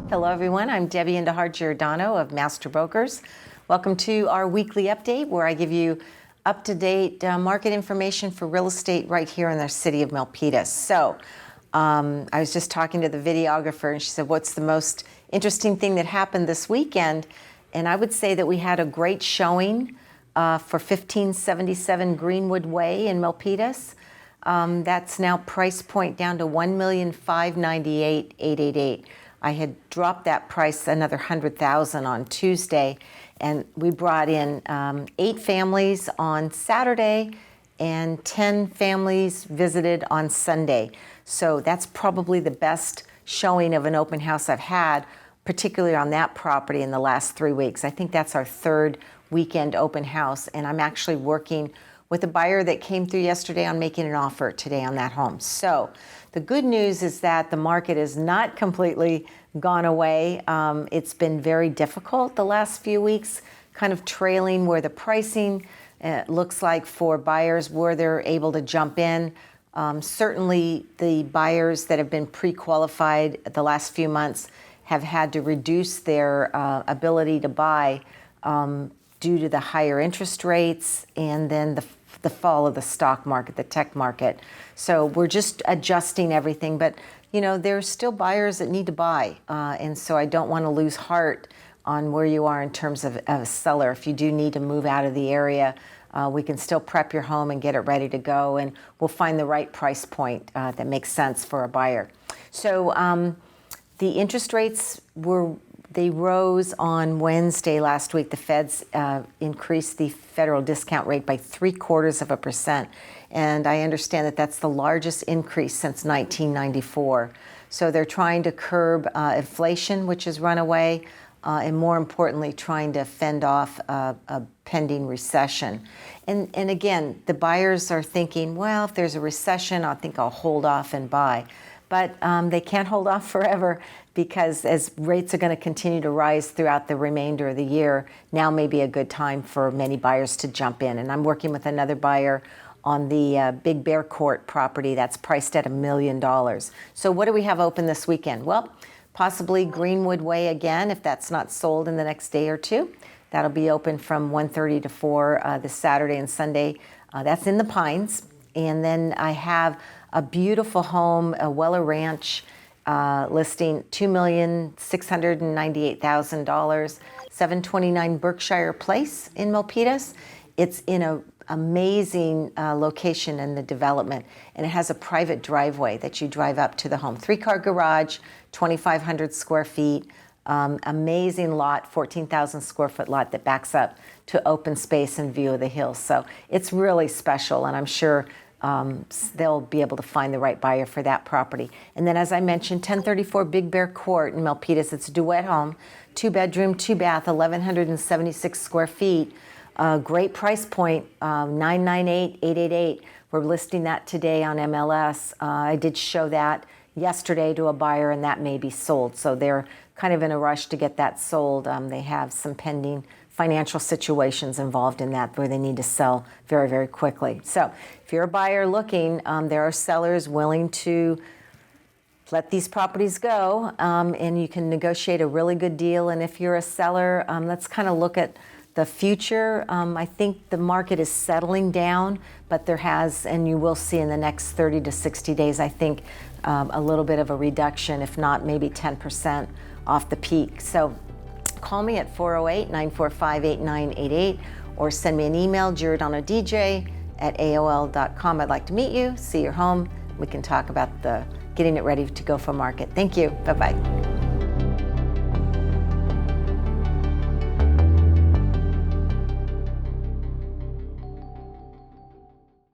Hello everyone, I'm Debbie Giordano of Master Brokers. Welcome to our weekly update where I give you up-to-date market information for real estate right here in the city of Milpitas. So I was just talking to the videographer and she said, what's the most interesting thing that happened this weekend? And I would say that we had a great showing for 1577 Greenwood Way in Milpitas. That's now price point down to $1,598,888. I had dropped that price another $100,000 on Tuesday, and we brought in 8 families on Saturday and 10 families visited on Sunday. So that's probably the best showing of an open house I've had, particularly on that property in the last 3 weeks. I think that's our 3rd weekend open house, and I'm actually working with a buyer that came through yesterday on making an offer today on that home. So the good news is that the market is not completely gone away. It's been very difficult the last few weeks, kind of trailing where the pricing looks like for buyers, where they're able to jump in. Certainly the buyers that have been pre-qualified the last few months have had to reduce their ability to buy due to the higher interest rates and then the fall of the stock market, the tech market. So we're just adjusting everything, but you know, there's still buyers that need to buy. And so I don't want to lose heart on where you are in terms of a seller. If you do need to move out of the area, we can still prep your home and get it ready to go, and we'll find the right price point that makes sense for a buyer. So the interest rates they rose on Wednesday last week. The Feds increased the federal discount rate by 0.75%. And I understand that that's the largest increase since 1994. So they're trying to curb inflation, which has run away, and more importantly, trying to fend off a pending recession. And again, the buyers are thinking, well, if there's a recession, I think I'll hold off and buy. But they can't hold off forever, because as rates are going to continue to rise throughout the remainder of the year, now may be a good time for many buyers to jump in. And I'm working with another buyer on the Big Bear Court property that's priced at $1 million. So what do we have open this weekend? Well, possibly Greenwood Way again, if that's not sold in the next day or two. That'll be open from 1:30 to 4 this Saturday and Sunday. That's in the Pines. And then I have a beautiful home, a Weller Ranch, listing $2,698,000, 729 Berkshire Place in Milpitas. It's in an amazing location in the development, and it has a private driveway that you drive up to the home. 3-car garage, 2,500 square feet, amazing lot, 14,000 square foot lot that backs up to open space and view of the hills. So it's really special, and I'm sure they'll be able to find the right buyer for that property. And then, as I mentioned, 1034 Big Bear Court in Milpitas. It's a duet home, 2-bedroom, 2-bath, 1,176 square feet. Great price point, $998,888. We're listing that today on MLS. I did show that yesterday to a buyer, and that may be sold. So they're kind of in a rush to get that sold. They have some pending financial situations involved in that where they need to sell very, very quickly. So if you're a buyer looking, there are sellers willing to let these properties go, and you can negotiate a really good deal. And if you're a seller, let's kind of look at the future. I think the market is settling down, but there has, and you will see in the next 30 to 60 days, I think, a little bit of a reduction, if not maybe 10% off the peak. So call me at 408-945-8988 or send me an email, giordanodj@aol.com. I'd like to meet you, see your home. We can talk about getting it ready to go for market. Thank you. Bye-bye.